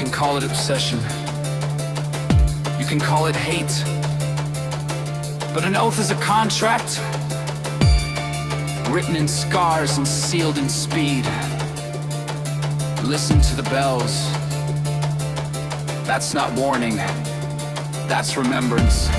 can call it obsession. You can call it hate. But an oath is a contract, written in scars and sealed in speed. Listen to the bells. That's not warning. That's remembrance.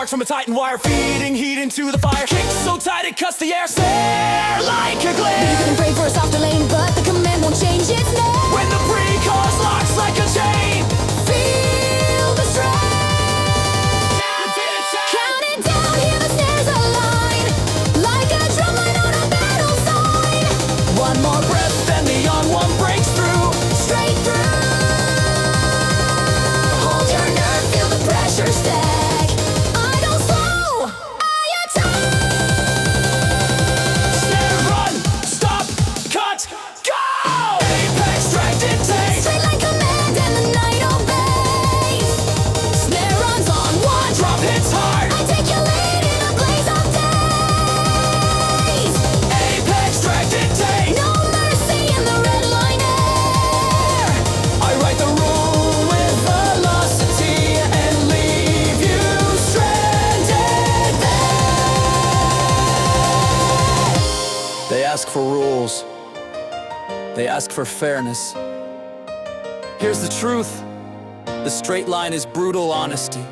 From a titan wire feeding heat into the fire. Kick so tight it cuts the air. Stare like a glare. You can pray for a softer lane, but the command won't change its name. When the pre-chorus locks like a chain, feel the strain. Count it down, hear the snares align, like a drum line on a battle sign. One more breath, then the on one breaks through. Straight through. They ask for fairness. Here's the truth. The straight line is brutal honesty.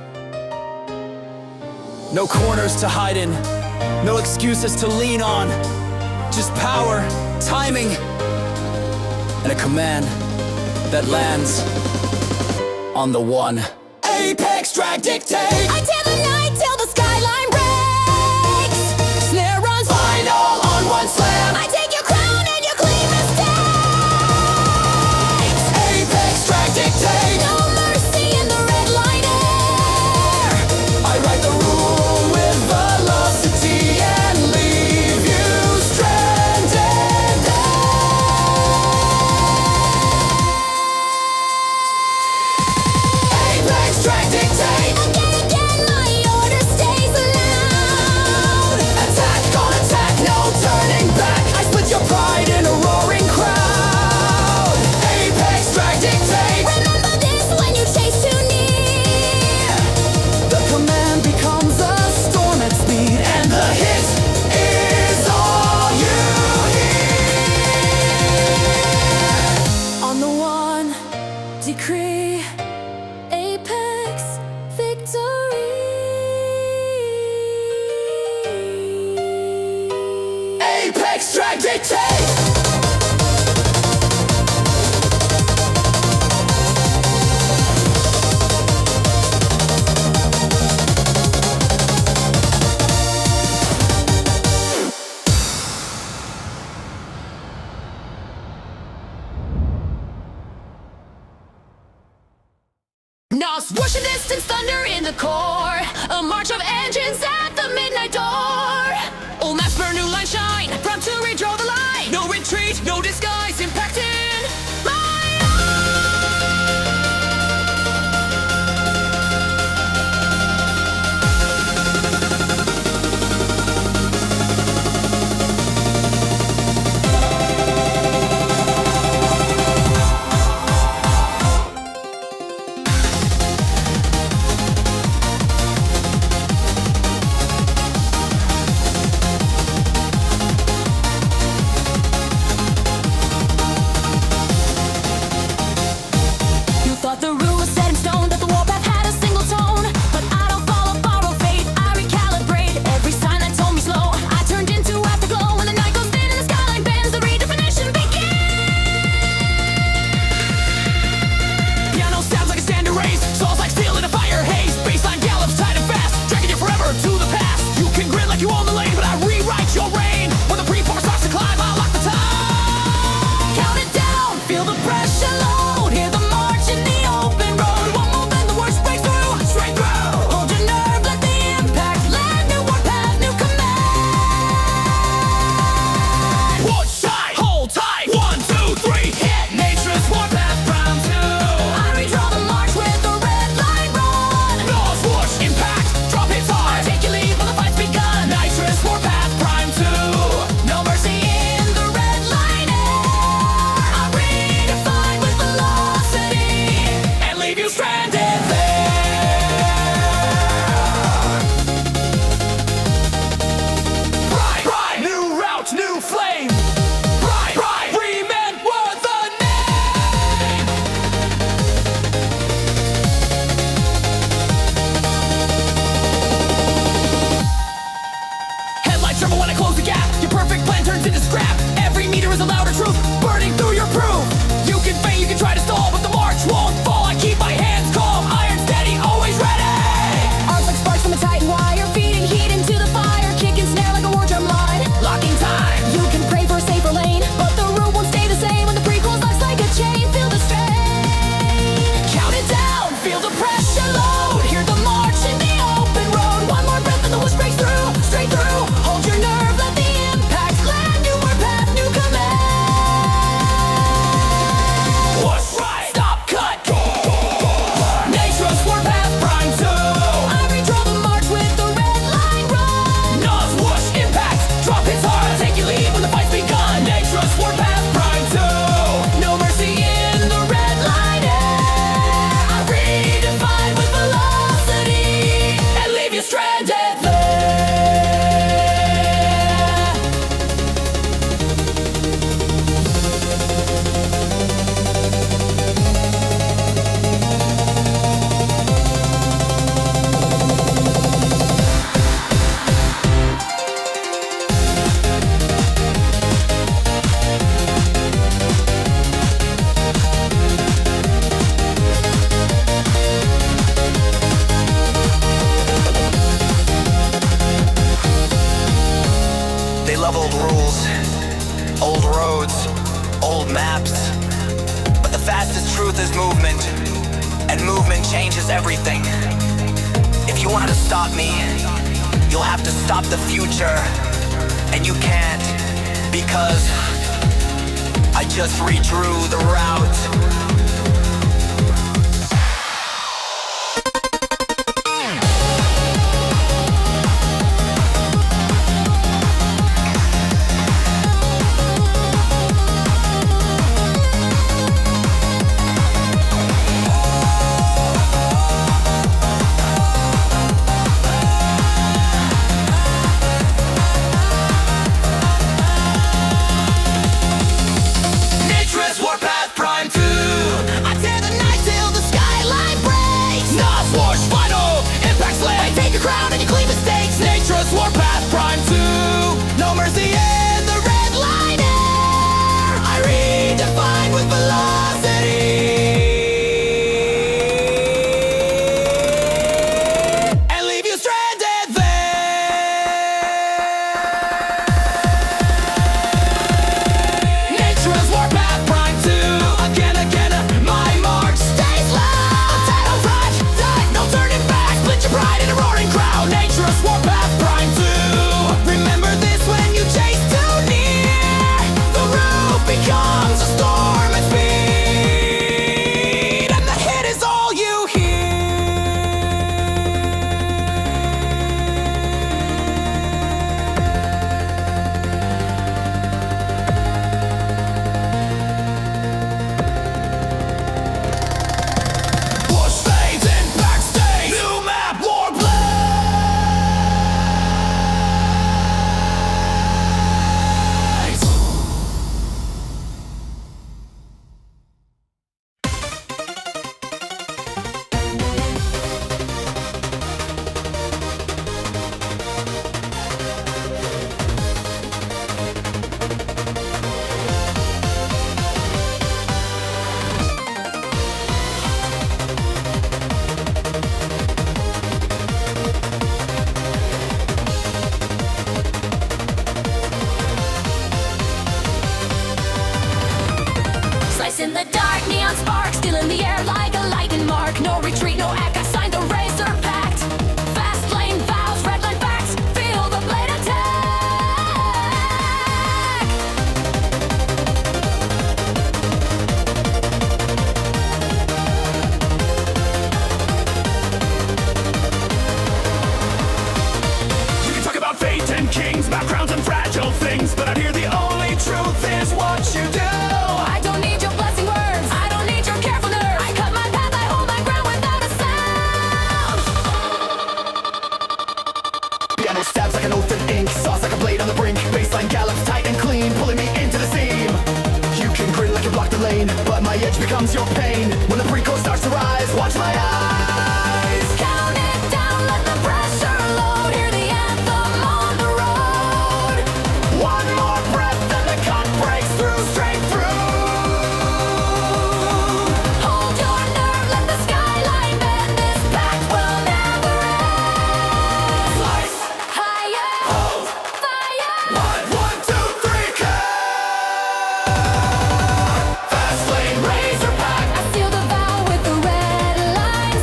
No corners to hide in, no excuses to lean on. Just power, timing, and a command that lands on the one. Apex drag dictate. I tear the night till the skyline breaks. Snare runs final on one slam. I take your crown and your claim mistakes. Apex drag dictate. No mercy in the red line air. I write the rule with velocity and leave you stranded there. Apex drag dictate. Again, my order stays loud. Attack on attack, no turning back. I split your pride in a roaring crowd. Apex drag dictate. Remember this when you chase too near. The command becomes a storm at speed, and the hit is all you hear. On the one decree, apex victory. Apex drag dictate. Now swoosh a distance, thunder in the core. A march of engines at the midnight door. Old maps burn, new line shine. Prompt to redraw the line. No retreat, no disguise, impacting my maps, but the fastest truth is movement, and movement changes everything. If you want to stop me, you'll have to stop the future, and you can't, because I just redrew the route. Nitrous, Warpath, Prime 2. I tear the night till the skyline breaks. Nos Wash, final, Impact Slay. I take your crown and you clean mistakes. Nitrous, Warpath, Prime 2. No mercy in the Redline air. I redefine with velocity. And leave you stranded there. Nitrous, Warpath, Prime 2. Again, my march stays loud. Attack, no pride, die, no turning back. Split your pride in a roaring crowd. Nitrous, Warpath, Prime 2. Remember this when you chase too near. The route becomes a storm at speed, and the hit is all you hear. Push fades, impact stays. New map, Warblades. Slice in the dark, neon sparks, still in the air like a lightning mark. No retreat, no act, I signed the razor pact. Fastlane vows, redline facts, feel the blade attack. You can talk about fate and kings, about crowns and fragile things, but out here the only truth is what you do. I don't need your blessing words, I don't need your careful nerves. I cut my path, I hold my ground without a sound. Piano stabs like an oath in ink, sauce like a blade on the brink. Baseline gallops tight and clean, pulling me into the seam. You can grin like you blocked the lane, but my edge becomes your pain. When the pre-chorus starts to rise, watch my eyes. Count it down, let the pressure load. Hear the anthem on the road. One more breath and the cut breaks through, straight through. Hold your nerve, let the skyline bend. This pact will never end. Slice, Higher, hold, fire. 1, 2, 3, cut. Fastlane, razor pack. I seal the vow with the red line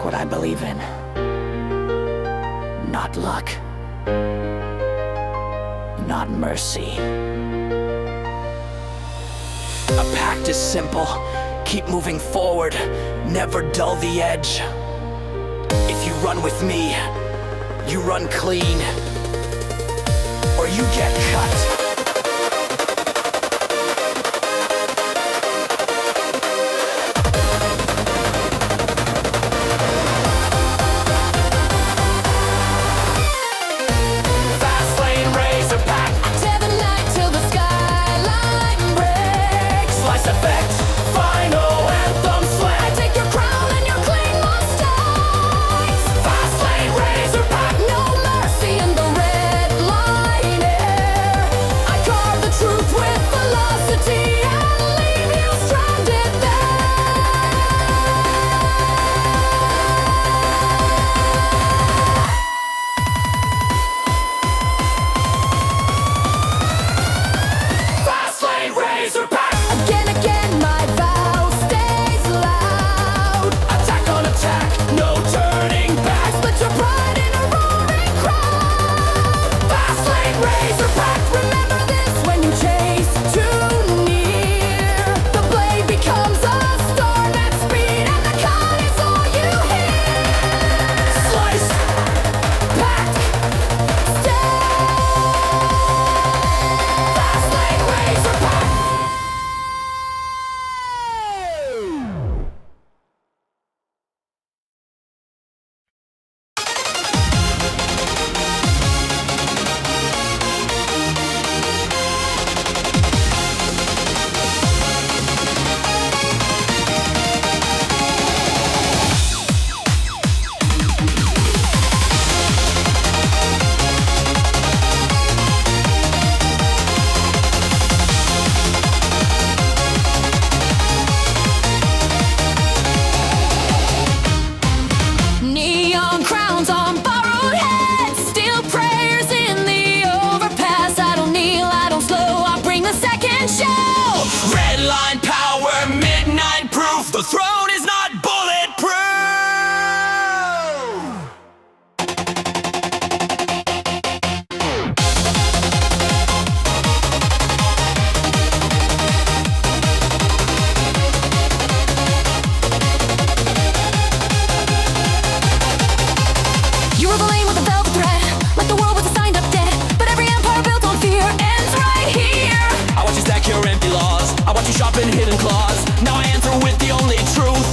what I believe in. Not luck. Not mercy. A pact is simple. Keep moving forward. Never dull the edge. If you run with me, you run clean, or you get cut. Fastlane, razor pack. Tear the night till the skyline breaks. Slice effect, final anthem slam. I take your crown and your clean mustache. Fastlane, razor pack. No mercy in the red line air. I carve the truth with velocity and leave you stranded there. Fastlane, razor pack. Again, my vow stays loud. Attack on attack, no turning back. Split your pride in a roaring crowd. Fastlane, razor pack. Remember this when you chase too near. The blade becomes a storm at speed, and the cut is all you hear. Slice, Pact, stay. Fastlane, razor pack. Neon crowns on borrowed heads, steel prayers in the overpass. I don't kneel, I don't slow, I bring the second show. Redline power, midnight proof. The throne is not bulletproof. You were the lane with the velvet thread, like the world was a signed up debt. But every empire built on fear ends right here. I watch you stack your empty laws. I watch you sharpen hidden claws. Now I answer with the only truth.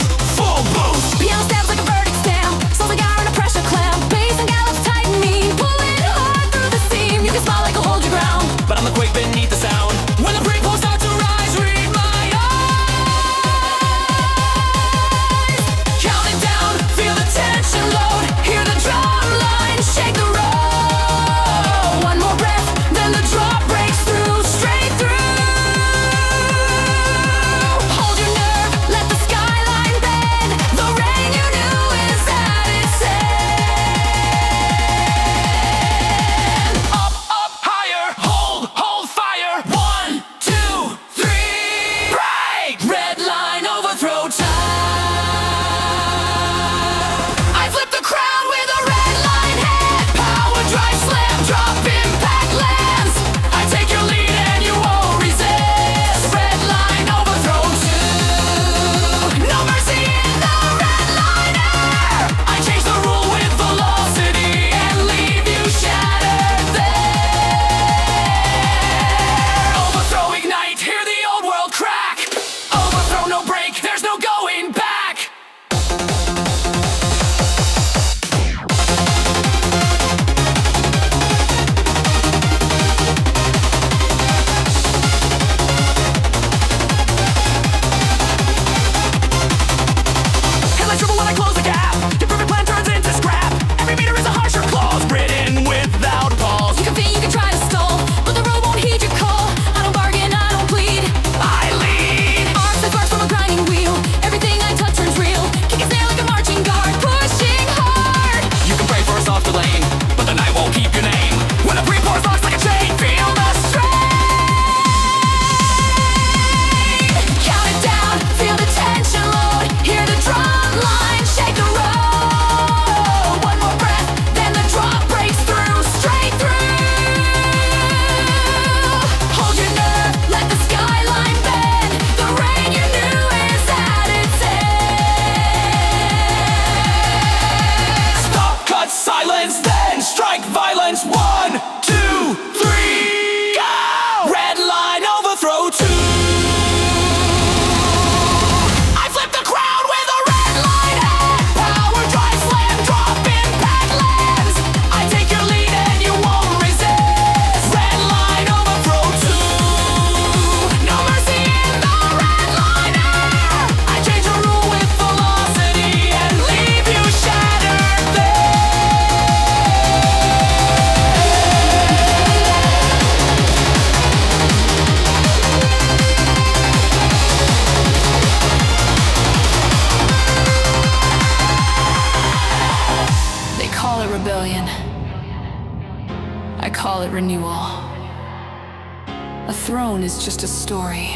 throne is just a story.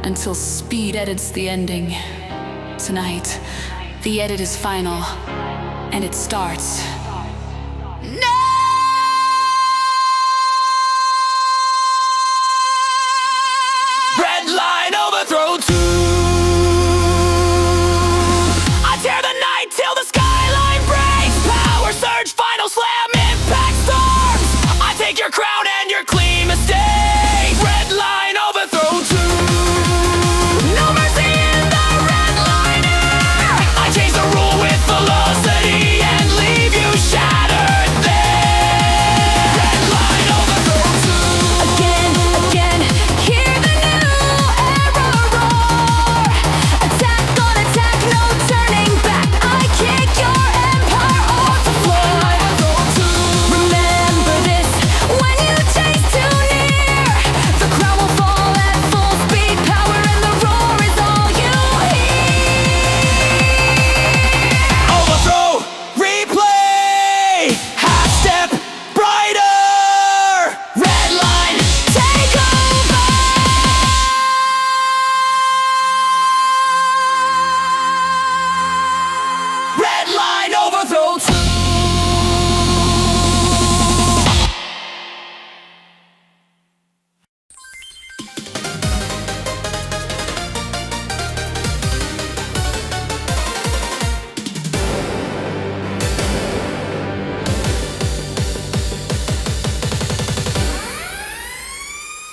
Until speed edits the ending. Tonight, the edit is final, and it starts. Redline Overthrow II. I tear the night till the skyline breaks. Power surge, final slam, impact storms. I take your crown and your clean mistake. Redline Overthrow II. No mercy in the redliner. I change the rule with velocity and leave you shattered there. Redline Overthrow II. Again, hear the new era roar. Attack on attack, no turning back. I kick your empire off the floor. Remember this when you chase too near. The crown will fall at full speed. Power and the roar is all you hear. Overthrow, replay, half step brighter. Redline, Take over. Redline Overthrow II.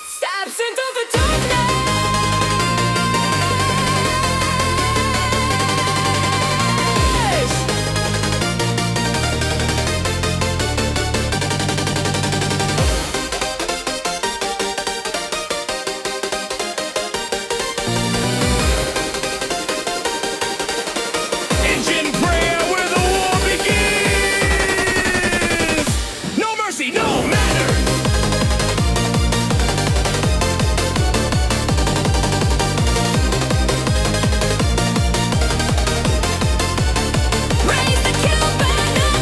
Steps into the darkness. Engine prayer where the war begins. No mercy, no manner. Raise the Killbanner.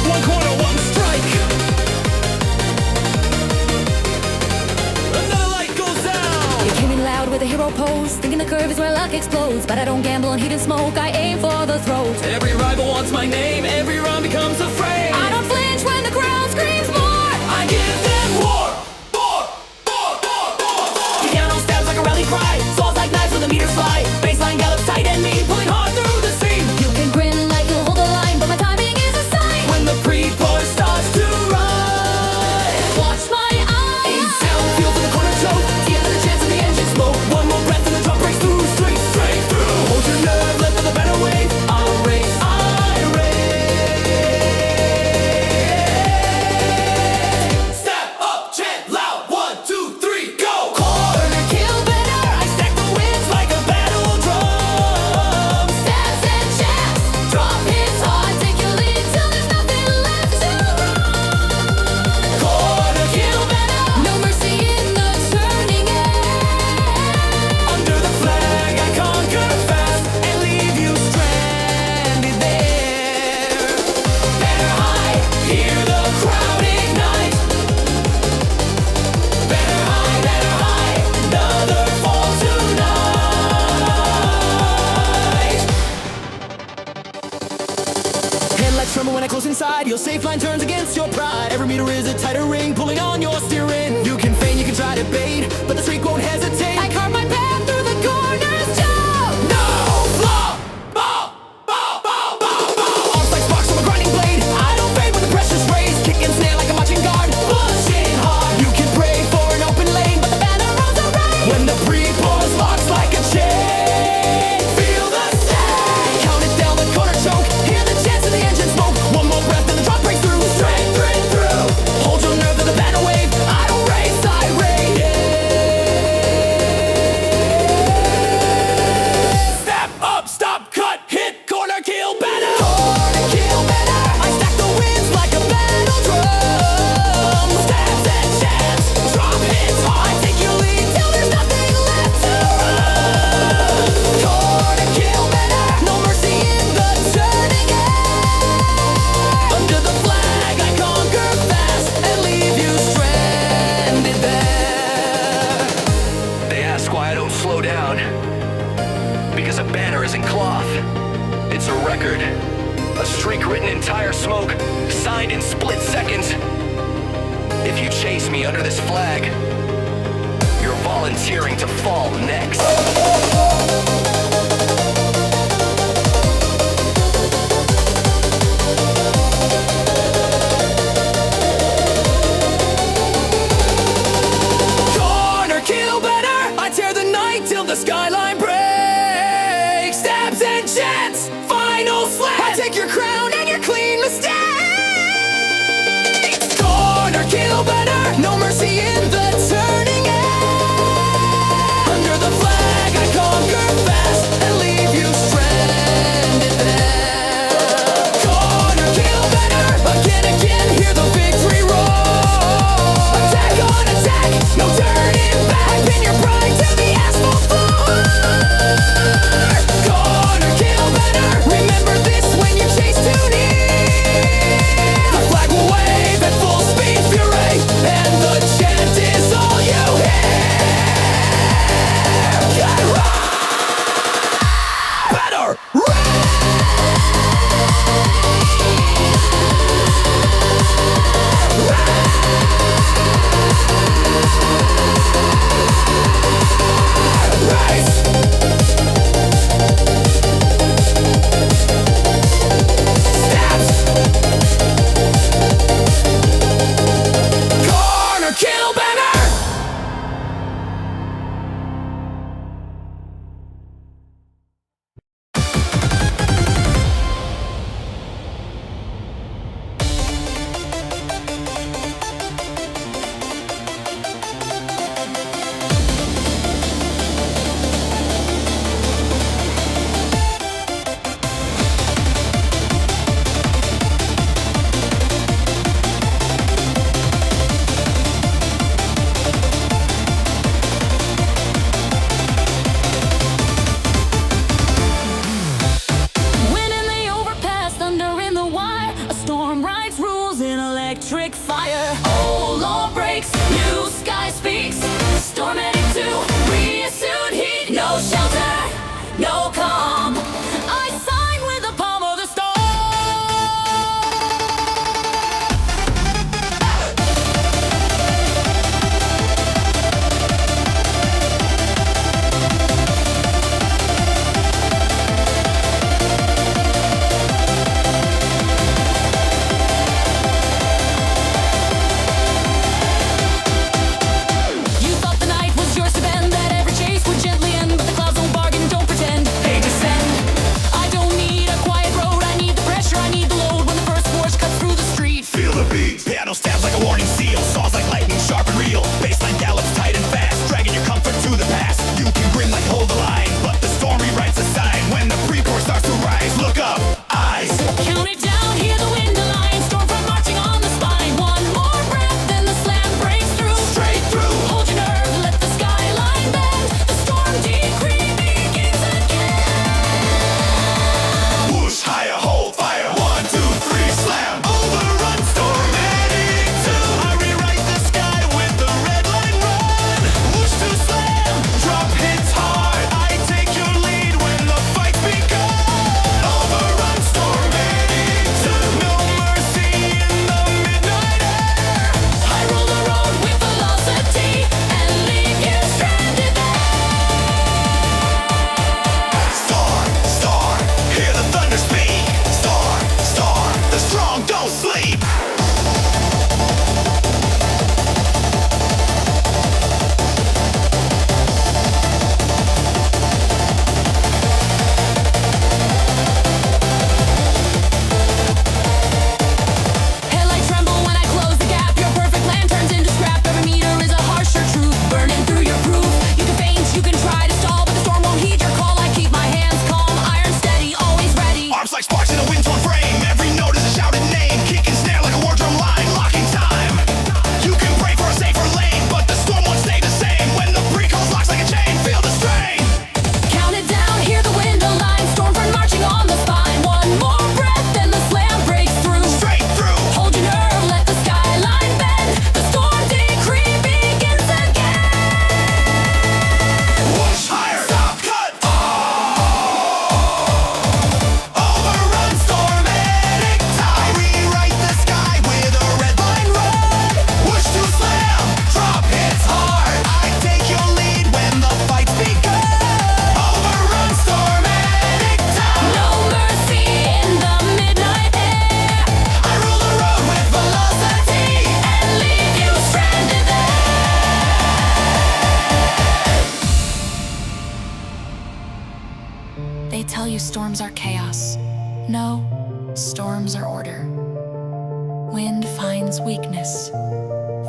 One corner, one strike. Another light goes out. You came in loud with a hero pose, thinking the curve is where luck explodes. But I don't gamble on heat and smoke, I aim for the throat. Every rival wants my name, every run becomes a frame. I don't flinch when the crowd screams more. I give them war. Piano stabs like a rally cry. Swords like knives when the meters fly. Baseline gallops tight and mean, pulling hard through the scene. You can grin like you'll hold the line, but my timing is a sign. When the pre-push starts to run. Watch my eyes. Aim down, feel for the corner choke. Give it a chance in the engine smoke. One more breath and the drop breaks through. Straight through. Hold your nerve, let for the better wave. I'll race, I race. Step up, chant loud. 1, 2, 3, go. Corner Killbanner. I stack the wins like a battle drum. Stabs and jabs. Drop hits hard, take your lead till there's nothing left to run. Corner Killbanner. No mercy in the turning edge. Under the flag I conquer fast and leave you stranded there. Better hide, hear the crowd ignite. Better hide, another fall tonight. Headlights tremble when I close inside. Your safe line turns against your pride. Every meter is a tighter ring, pulling on your steering. You can feign, you can try to bait, but the streak won't hesitate. I carve my path through the corners, Joe. No flaw! Ball! Arms like sparks from a grinding blade. I don't fade when the pressure's raised. Kick and snare like a marching guard. Pushing hard. You can pray for an open lane, but the banner rolls around. When the pre-pause locks like a chain. Feel the same. Count it down, the corner choke. Hear the chants of the engine smoke. One more breath and the drop breaks through. you chase me under this flag. You're volunteering to fall next. Corner Killbanner, I tear the night till the skyline breaks. Stabs and jets, final slam. I take your crown and your clean mistakes. Corner Killbanner, no mercy in the turning edge. Under the flag I conquer fast.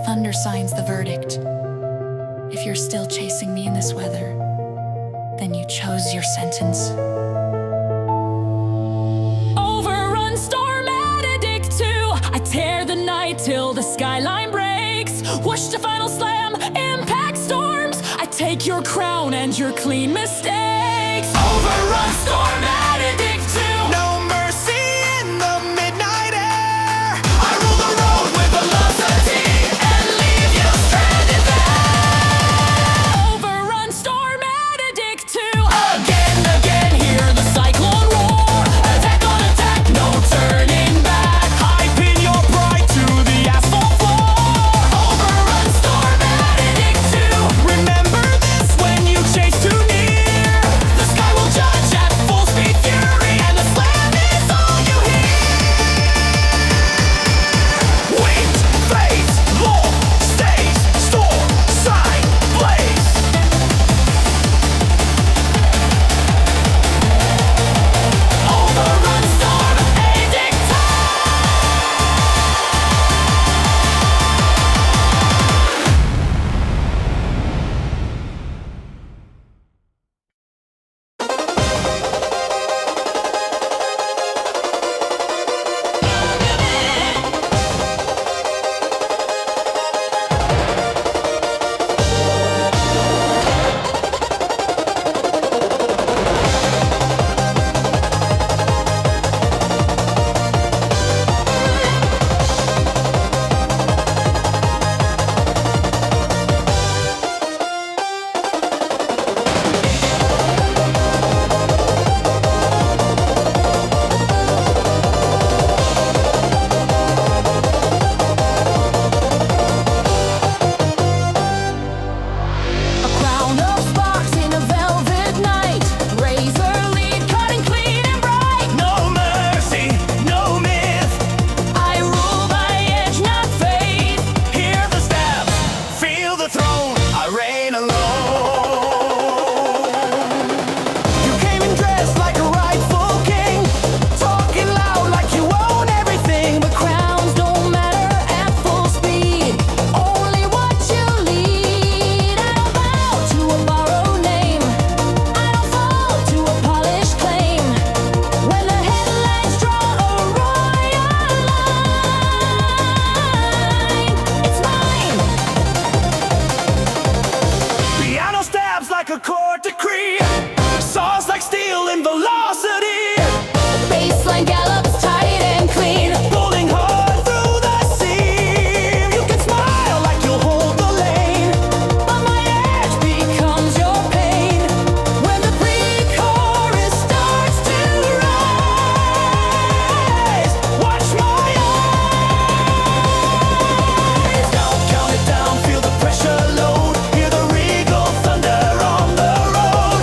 thunder signs the verdict. If you're still chasing me in this weather, then you chose your sentence. Overrun, storm at Edict 2. I tear the night till the skyline breaks. Whoosh to final slam, impact storms. I take your crown and your clean mistakes. Overrun, storm at Edict 2. No mercy in the midnight air. I rule the road with velocity and leave you stranded there. Overrun, storm at Edict 2. Again, hear the cyclone roar. Attack on attack, no turning back. I pin your pride to the asphalt floor. Overrun, storm at Edict 2. Remember this when you chase too near. The sky will judge at full speed fury, and the slam is all you hear. Wind, phase, law, stage, storm, sign, blaze. Overrun, storm, Edict 2. A crown of sparks in a velvet night. Razor lead, cutting clean and bright. No mercy, no myth. I rule by edge, not faith. Hear the stabs, feel the throne. I reign alone. You came in dressed like a rightful king, talking loud like you own everything. But crowns don't matter at full speed. Only what you lead. I don't bow to a borrowed name. I don't fall to a polished claim. When the headlines draw a royal line, it's mine. Piano stabs like a court decree, saws like steel in velocity. Baseline gallops tight and clean. Pulling hard through the seam. You can smile like you'll hold the lane, But my edge becomes your pain. When the pre-chorus starts to rise, watch my eyes. Don't count it down, feel the pressure load. Hear the regal thunder on the road.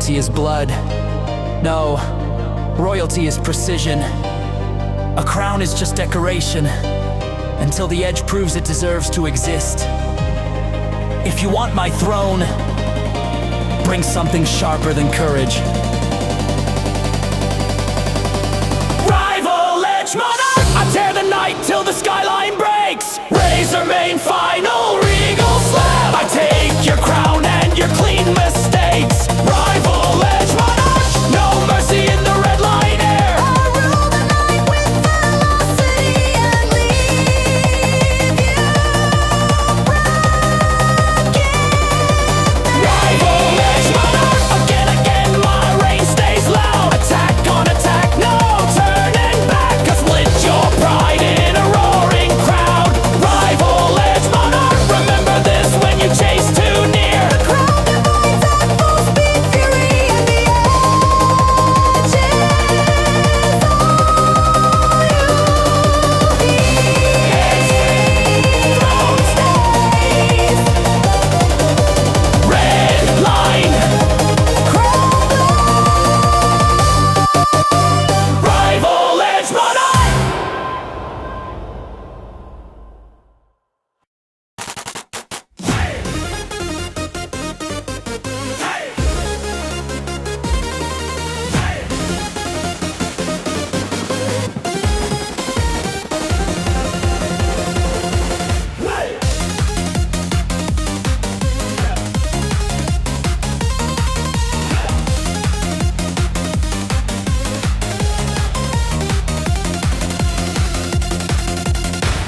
royalty is blood. No, royalty is precision. A crown is just decoration, until the edge proves it deserves to exist. If you want my throne, bring something sharper than courage. Rival edge monarch! I tear the night till the skyline breaks. Razor main final regal slam. I take your crown and your clean mistakes. Rival edge monarch! No mercy in the red line air. I rule the night with velocity and leave you Rival edge monarch! Again, my reign stays loud. Attack on attack, no turning back. 'Cause split your pride in a roaring crowd. Rival edge monarch! Remember this when you chase too near. The crowd divides at full speed fury, and the edge is all you need. Red line, rival edge monarch!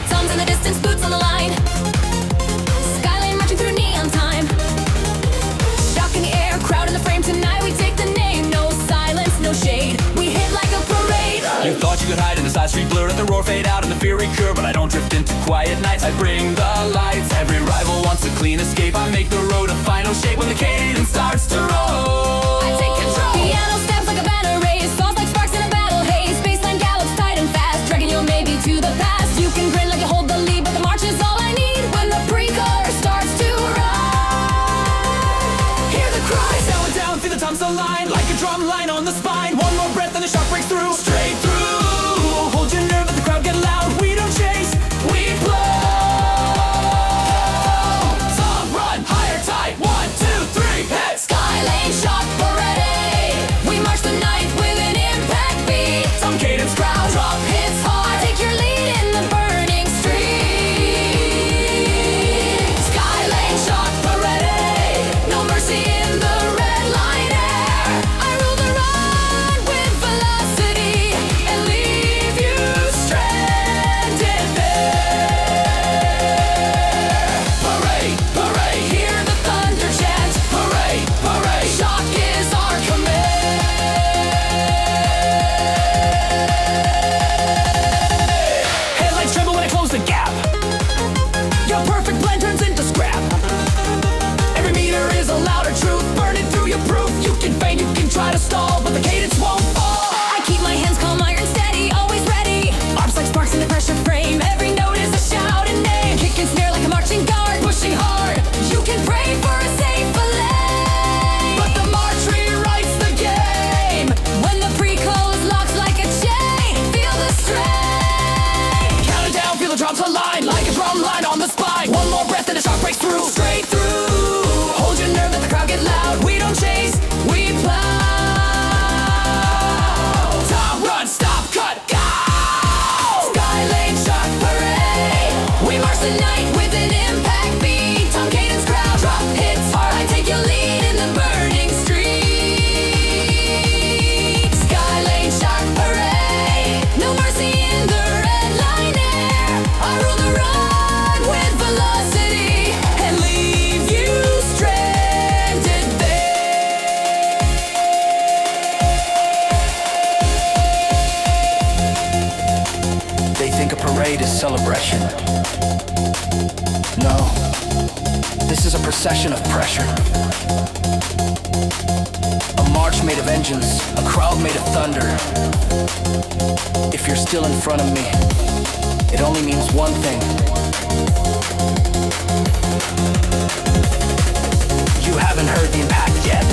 Songs in the distance, boots on the line. Skylane marching through neon time. Shock in the air, crowd in the frame. Tonight we take the name. No silence, no shade. We hit like a parade. You thought you could hide in the side street blur, let the roar fade out and the fear recur. But I don't drift into quiet nights, I bring the lights. Every rival wants a clean escape, I make the road a final shape. When the cadence starts to roll, I take control. Piano steps like a banner race. Falls like sparks in a battle haze. Baseline gallops tight and fast, dragging you maybe to the past. You can grin like you hold the lead, but the march is all I need. When the pre-chorus starts to run, hear the cry, sound down through the tonsil line. Like a drum line on the spine. One more breath and the shock breaks through. Straight through, hold your nerve, let the crowd get loud. We don't chase, we blow. Song run, higher tide, 1, 2, 3, head. Skylane shock parade. We march the night with an impact beat. Some cadence crowd, Drop hits hard. I take your lead in the burning street. Skylane shock parade. No mercy in the red line air. I rule the run with velocity and leave you stranded there. parade, parade. Hear the thunder chant. Parade, parade. Shock is our command. Headlights tremble when I close the gap. Your perfect blend turns into scrap. Every meter is a louder truth, burning through your proof. You can feign, you can try to stall, but the cadence won't fall. I keep my hands calm, iron steady, always ready. Arms like sparks in the pressure frame. Every note is a shout and name. Kick and snare like a marching guard, pushing hard. You can pray for a safe lane, But the march rewrites the game. when the pre-chorus locks like a chain, feel the strain. Count it down, feel the drums align like a drum line on the spine. One more breath and the shock breaks through. Straight through, hold your nerve, let the crowd get loud. We don't chase, we plow. Time, run, stop, cut, go. Skylane shock parade. We march the night with an impact beat. Tom cadence crowd, drop hits hard. I take your lead in the burning street. Skylane shock parade. No mercy in the red line air. I rule the run with velocity and leave you stranded there. They think a parade is celebration. No, this is a procession of pressure. A march made of engines, a crowd made of thunder. If you're still in front of me, it only means one thing. You haven't heard the impact yet.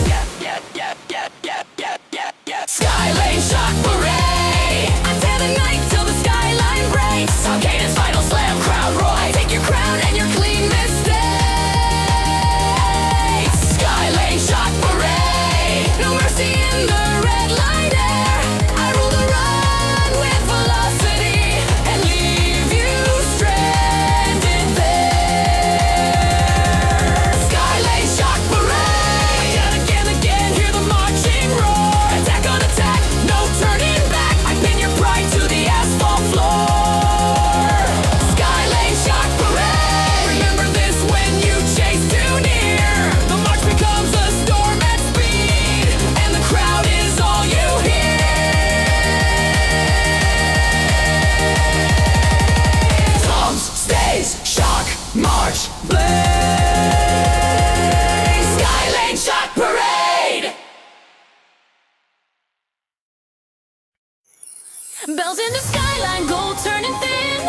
Bells in the skyline, gold turning thin.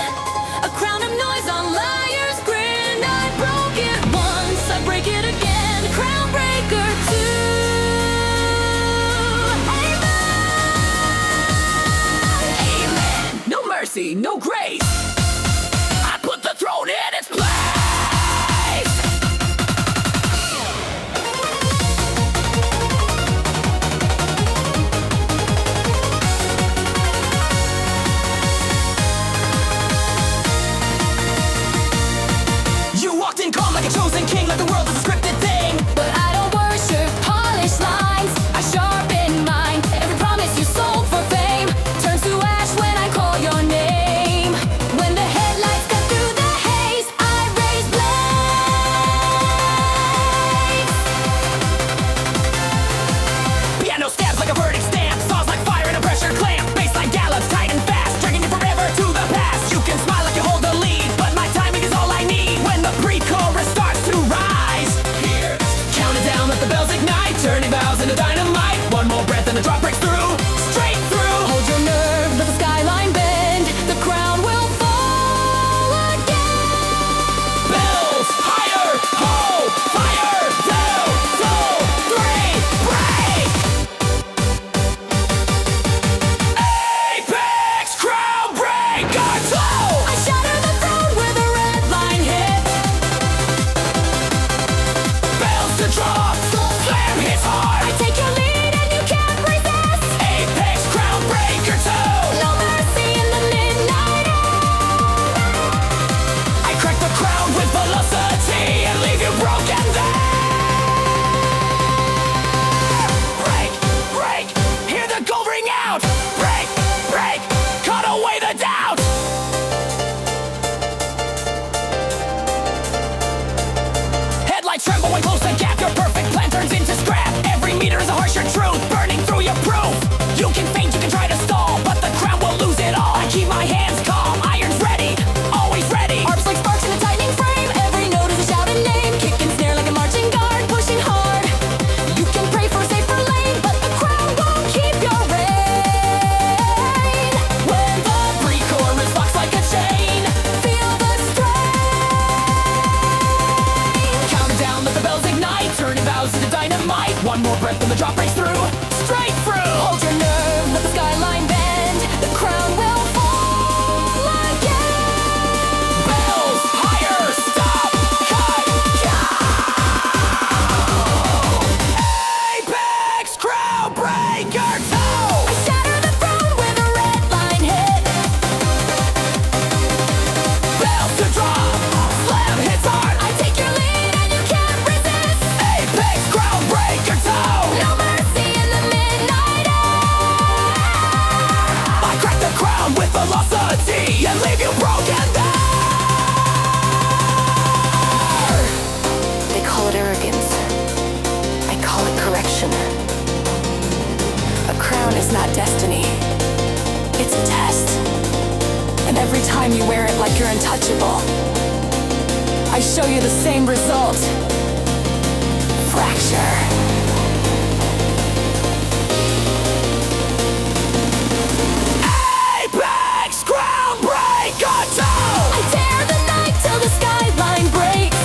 A crown of noise on liar's grin. I broke it once, I break it again. Crownbreaker II. Amen. No mercy, no grace. I put the throne in its place. You walked in calm like a chosen king, like the world is a scripted thing. But I don't worship polished lines. I sharpen mine. Every promise you sold for fame turns to ash when I call your name. When the headlights cut through the haze, I raise blades. Piano stabs like a verdict stamp, saws like fire in a pressure clamp. Bassline gallops tight and fast, dragging you forever to the past. You can smile like you hold the lead, but my timing is all I need. When the pre-chorus starts to rise, here, count it down, let the bells ignite, turning vows into dynamite. One more breath and the drop breaks through, straight through. Hold your nerve, let the skyline bend. The crown will fall again. Bells higher, ho, fire, 2, 2, 3, break. Apex Crownbreaker II. I shatter the throne with a red line hit. Bells to drop, slam hits hard. I take your lead and you can't resist. Apex Crownbreaker II. No mercy in the midnight air. I crack the crown with velocity and leave you broken there. Break, break, hear the gold ring out. Break, break, cut away the doubt. Headlights tremble when close the gap. Your perfect plan turns into scrap. Every meter is a harsher truth, burning through your proof. You can feint, you can try to stall, but the crown will lose it all. I keep my hands calm, irons ready, always ready. Arms like sparks in a tightening frame. Every note is a shouted name. Kick and snare like a marching guard, pushing hard. You can pray for a safer lane, but the crown won't keep your reign. When the Pre-chorus locks like a chain. feel the strain. Count it down, let the bells ignite, turning vows into dynamite. One more breath and the drop breaks through, straight through. Hold your nerve, let the skyline bend. The crown will fall again. Bells higher, stop, cut, go. Apex Crownbreaker II. I shatter the throne with a red line hit. Bells to drop, slam hits hard. I take your lead and you can't resist. Apex Crownbreaker II. No mercy in the midnight air. I crack the crown with velocity and leave you broken there. They call it arrogance. I call it correction. A crown is not destiny. It's a test. And every time you wear it like you're untouchable, I show you the same result. Fracture. Apex Crownbreaker II. I tear the night till the skyline breaks.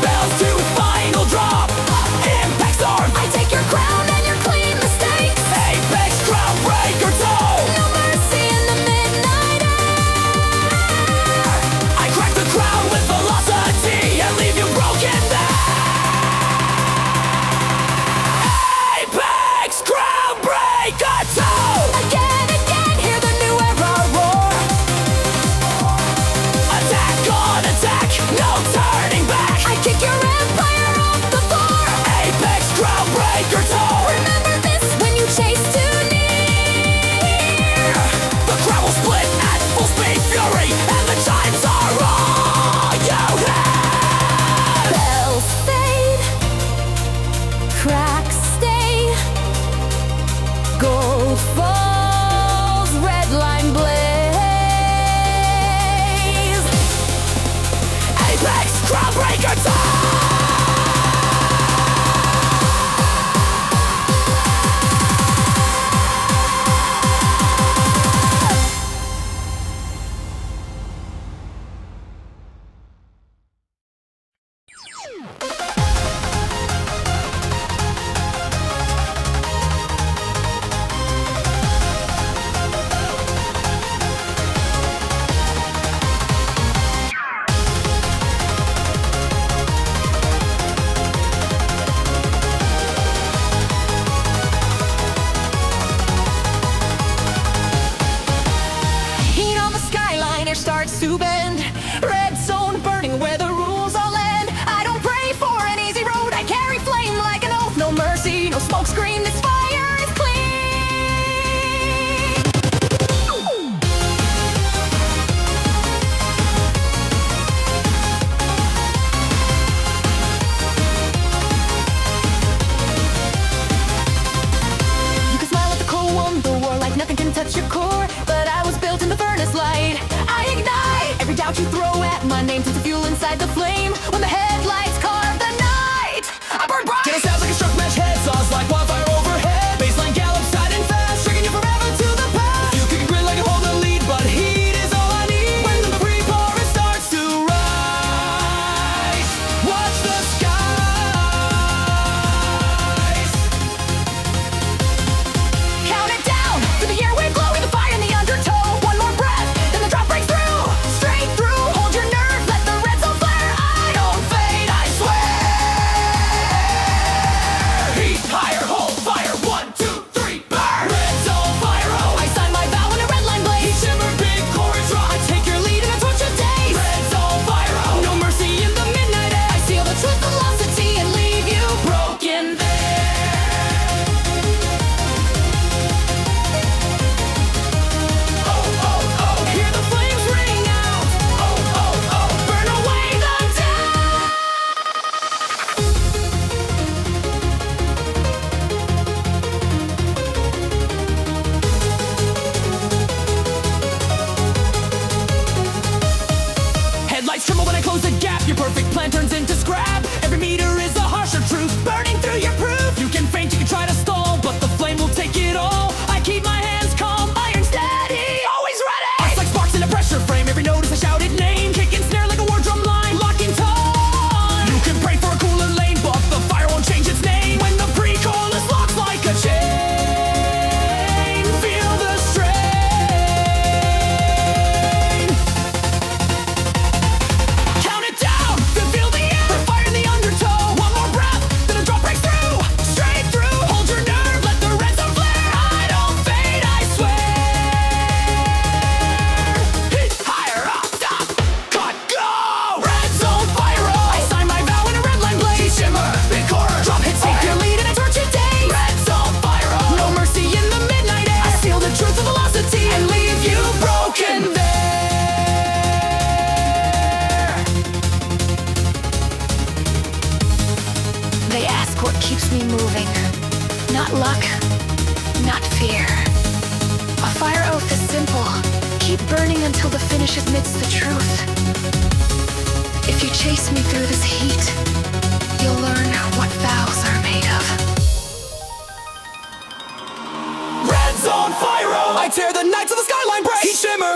Bells to final drop, impact storm. I take your crown and your clean mistakes. Apex Crownbreaker II. No mercy in the midnight air. I crack the crown with velocity and leave you broken there. Apex Crownbreaker II. Again, again, hear the new era roar. Attack on attack, no turning back. I kick your empire off the floor. Apex Crownbreaker II. Remember this when you chase too near. The crown will split at full speed fury, and the chimes are all you hear. Bells fade, cracks stay, gold falls, red line blaze. Apex Crownbreaker II. inside the flame. When the headlights carve the night, I burn bright. Get sounds like a struck match head, saws like wildfire overhead. Baseline gallop side and fast, striking you forever to the past. You kick a grid like a hold the lead, but heat is all I need. When the pre-chorus starts to rise, watch the skies. Count it down through the airwave glow, with the fire in the undertow. One more breath, then the drop breaks through, straight through. Hold your nerve, let the red zone flare. I don't fade, I swear. Heat higher, hold fire, 1, 2, 3, burn. Red zone fire, oh. I sign my vow in a red line blaze. Shimmer, big chorus rock. I take your lead in a torch of days. Red zone fire, oh. No mercy in the midnight air. I seal the truth velocity and leave you broken there. Oh, oh, oh. Hear the flames ring out. Oh, oh, oh. Burn away the doubt. Headlights tremble when I close the gap. Your perfect plan turns into scrap. Every meter is a harsher truth, burning through your proof. You can feint, you can try to stall, but the flame will take it all. I keep my hands calm, iron steady, always ready. Arcs like sparks in a pressure frame. Every note is a shouted name. Kick and snare like a war drum line, lock in time. You can pray for a cooler lane, but the fire won't change its name. When the pre-chorus locks like a chain, feel the strain. Count it down, feel the air, the fire in the undertow. One more breath, then the drop breaks through, straight through. Hold your nerve, let the red zone flare. I don't fade, I swear. Hit higher, up, stop, cut, go. Red zone fire, oh. I sign my vow in a red line blaze. Shimmer, big chorus, Drop hits, take your lead in a torch of days. Red zone fire, oh. No mercy in the midnight air. I seal the truth of velocity and leave you broken there. They ask what keeps me moving. Not luck, not fear. A fire oath is simple. Keep burning until the finish admits the truth. If you chase me through this heat, you'll learn what vows are made of. Red zone fire, oh. I tear the nights of the skyline break. Heat shimmer,